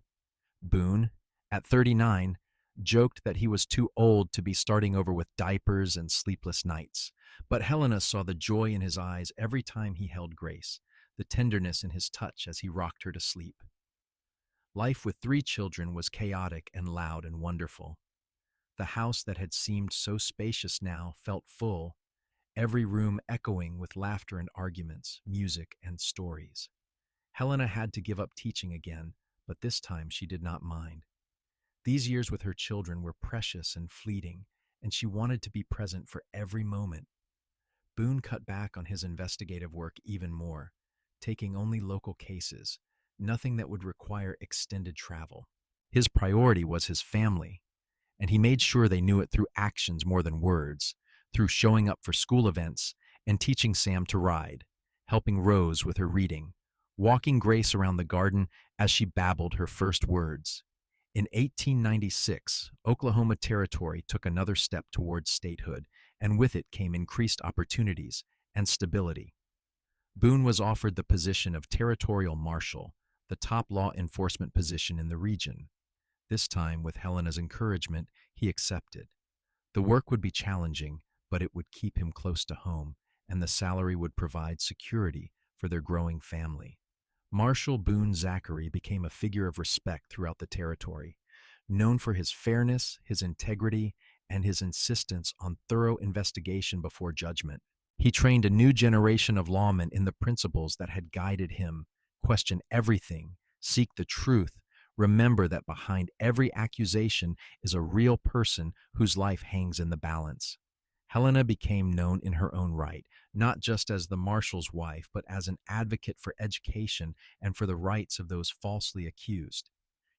S1: Boone, at 39, joked that he was too old to be starting over with diapers and sleepless nights, but Helena saw the joy in his eyes every time he held Grace, the tenderness in his touch as he rocked her to sleep. Life with 3 children was chaotic and loud and wonderful. The house that had seemed so spacious now felt full, every room echoing with laughter and arguments, music and stories. Helena had to give up teaching again, but this time she did not mind. These years with her children were precious and fleeting, and she wanted to be present for every moment. Boone cut back on his investigative work even more, taking only local cases, nothing that would require extended travel. His priority was his family, and he made sure they knew it through actions more than words, through showing up for school events and teaching Sam to ride, helping Rose with her reading, walking Grace around the garden as she babbled her first words. In 1896, Oklahoma Territory took another step towards statehood, and with it came increased opportunities and stability. Boone was offered the position of territorial marshal, the top law enforcement position in the region. This time, with Helena's encouragement, he accepted. The work would be challenging, but it would keep him close to home, and the salary would provide security for their growing family. Marshal Boone Zachary became a figure of respect throughout the territory, known for his fairness, his integrity, and his insistence on thorough investigation before judgment. He trained a new generation of lawmen in the principles that had guided him: question everything, seek the truth, remember that behind every accusation is a real person whose life hangs in the balance. Helena became known in her own right, not just as the marshal's wife, but as an advocate for education and for the rights of those falsely accused.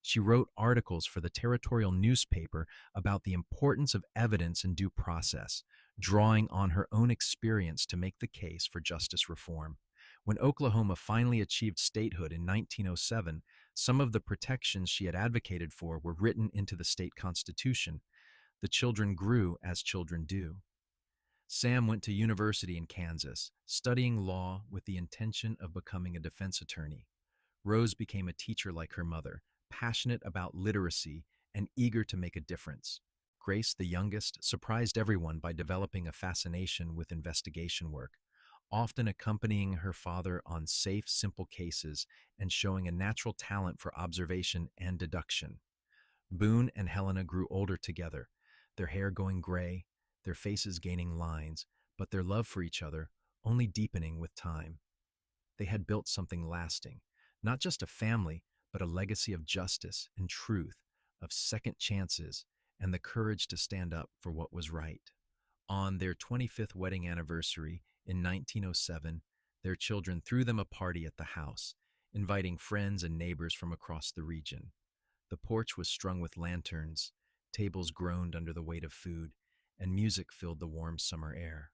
S1: She wrote articles for the territorial newspaper about the importance of evidence and due process, drawing on her own experience to make the case for justice reform. When Oklahoma finally achieved statehood in 1907, some of the protections she had advocated for were written into the state constitution. The children grew as children do. Sam went to university in Kansas, studying law with the intention of becoming a defense attorney. Rose became a teacher like her mother, passionate about literacy and eager to make a difference. Grace, the youngest, surprised everyone by developing a fascination with investigation work, often accompanying her father on safe, simple cases and showing a natural talent for observation and deduction. Boone and Helena grew older together, their hair going gray, their faces gaining lines, but their love for each other only deepening with time. They had built something lasting, not just a family, but a legacy of justice and truth, of second chances, and the courage to stand up for what was right. On their 25th wedding anniversary in 1907, their children threw them a party at the house, inviting friends and neighbors from across the region. The porch was strung with lanterns, tables groaned under the weight of food, and music filled the warm summer air.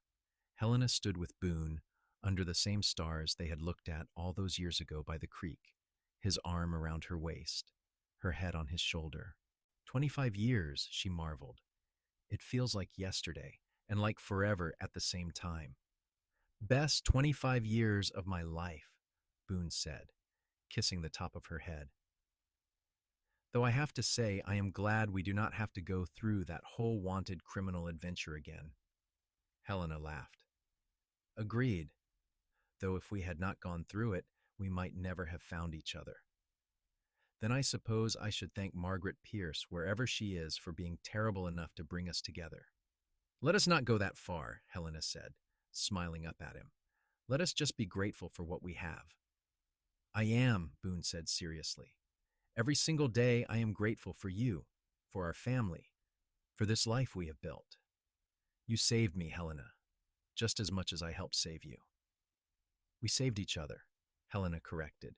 S1: Helena stood with Boone under the same stars they had looked at all those years ago by the creek, his arm around her waist, her head on his shoulder. 25 years, she marveled. It feels like yesterday, and like forever at the same time. Best 25 years of my life, Boone said, kissing the top of her head. Though I have to say, I am glad we do not have to go through that whole wanted criminal adventure again. Helena laughed. Agreed, though if we had not gone through it, we might never have found each other. Then I suppose I should thank Margaret Pierce, wherever she is, for being terrible enough to bring us together. Let us not go that far, Helena said, smiling up at him. Let us just be grateful for what we have. I am, Boone said seriously. Every single day I am grateful for you. for our family, for this life we have built. You saved me, Helena, just as much as I helped save you. We saved each other, Helena corrected,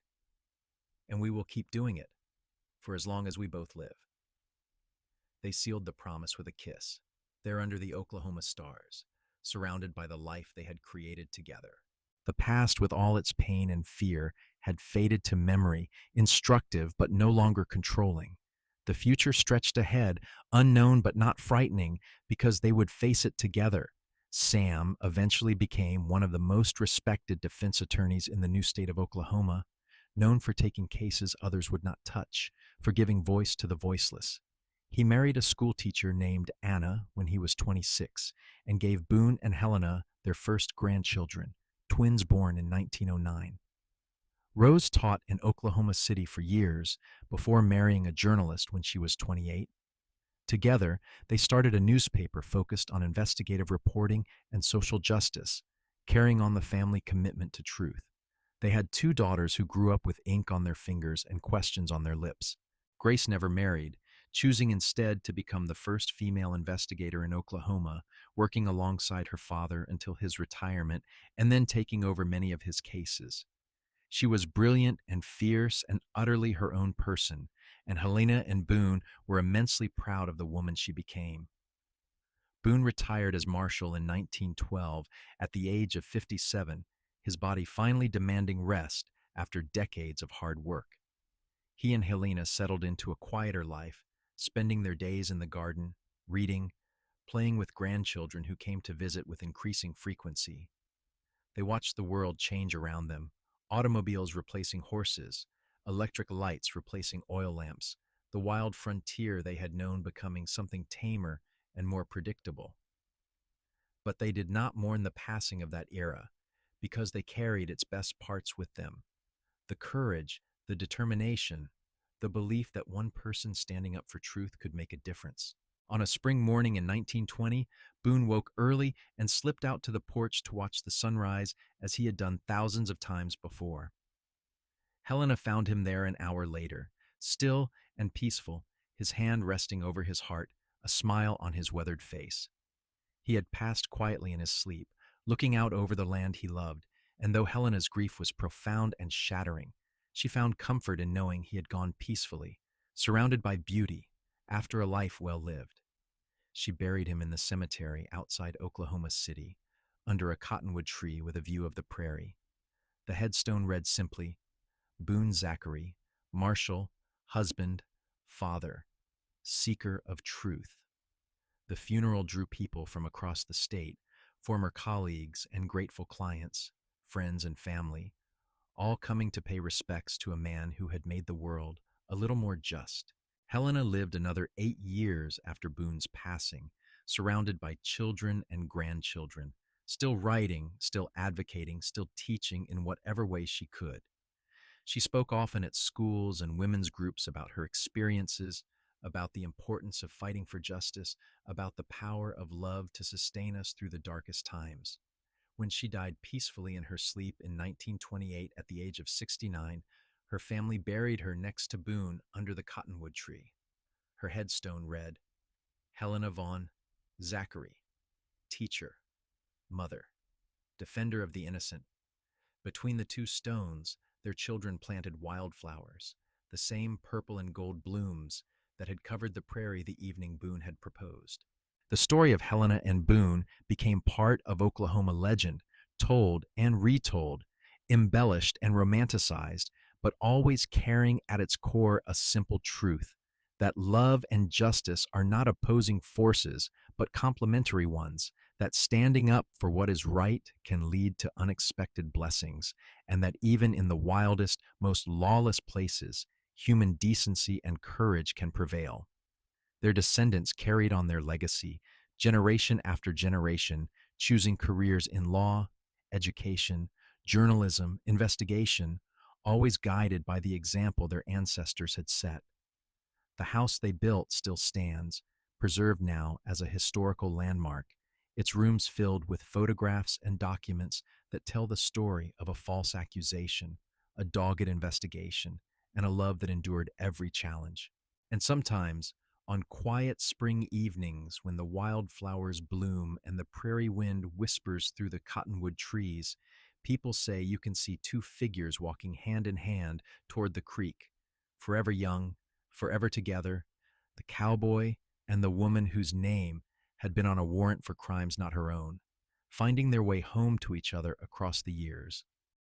S1: and we will keep doing it for as long as we both live. They sealed the promise with a kiss, there under the Oklahoma stars, surrounded by the life they had created together. The past, with all its pain and fear, had faded to memory, instructive but no longer controlling. The future stretched ahead, unknown but not frightening, because they would face it together. Sam eventually became one of the most respected defense attorneys in the new state of Oklahoma, known for taking cases others would not touch, for giving voice to the voiceless. He married a schoolteacher named Anna when he was 26 and gave Boone and Helena their first grandchildren, twins born in 1909. Rose taught in Oklahoma City for years before marrying a journalist when she was 28. Together, they started a newspaper focused on investigative reporting and social justice, carrying on the family commitment to truth. They had two daughters who grew up with ink on their fingers and questions on their lips. Grace never married, choosing instead to become the first female investigator in Oklahoma, working alongside her father until his retirement and then taking over many of his cases. She was brilliant and fierce and utterly her own person, and Helena and Boone were immensely proud of the woman she became. Boone retired as marshal in 1912 at the age of 57, his body finally demanding rest after decades of hard work. He and Helena settled into a quieter life, spending their days in the garden, reading, playing with grandchildren who came to visit with increasing frequency. They watched the world change around them, automobiles replacing horses, electric lights replacing oil lamps, the wild frontier they had known becoming something tamer and more predictable. But they did not mourn the passing of that era, because they carried its best parts with them: the courage, the determination, the belief that one person standing up for truth could make a difference. On a spring morning in 1920, Boone woke early and slipped out to the porch to watch the sunrise as he had done thousands of times before. Helena found him there an hour later, still and peaceful, his hand resting over his heart, a smile on his weathered face. He had passed quietly in his sleep, looking out over the land he loved, and though Helena's grief was profound and shattering, she found comfort in knowing he had gone peacefully, surrounded by beauty, after a life well lived. She buried him in the cemetery outside Oklahoma City, under a cottonwood tree with a view of the prairie. The headstone read simply, Boone Zachary, Marshal, husband, father, seeker of truth. The funeral drew people from across the state, former colleagues and grateful clients, friends and family, all coming to pay respects to a man who had made the world a little more just. Helena lived another 8 years after Boone's passing, surrounded by children and grandchildren, still writing, still advocating, still teaching in whatever way she could. She spoke often at schools and women's groups about her experiences, about the importance of fighting for justice, about the power of love to sustain us through the darkest times. When she died peacefully in her sleep in 1928 at the age of 69, her family buried her next to Boone under the cottonwood tree. Her headstone read, Helena Vaughn, Zachary, teacher, mother, defender of the innocent. Between the two stones, their children planted wildflowers, the same purple and gold blooms that had covered the prairie the evening Boone had proposed. The story of Helena and Boone became part of Oklahoma legend, told and retold, embellished and romanticized, but always carrying at its core a simple truth: that love and justice are not opposing forces, but complementary ones, that standing up for what is right can lead to unexpected blessings, and that even in the wildest, most lawless places, human decency and courage can prevail. Their descendants carried on their legacy, generation after generation, choosing careers in law, education, journalism, investigation, always guided by the example their ancestors had set. The house they built still stands, preserved now as a historical landmark, its rooms filled with photographs and documents that tell the story of a false accusation, a dogged investigation, and a love that endured every challenge. And sometimes, On quiet spring evenings, when the wildflowers bloom and the prairie wind whispers through the cottonwood trees, people say you can see two figures walking hand in hand toward the creek, forever young, forever together, the cowboy and the woman whose name had been on a warrant for crimes not her own, finding their way home to each other across the years.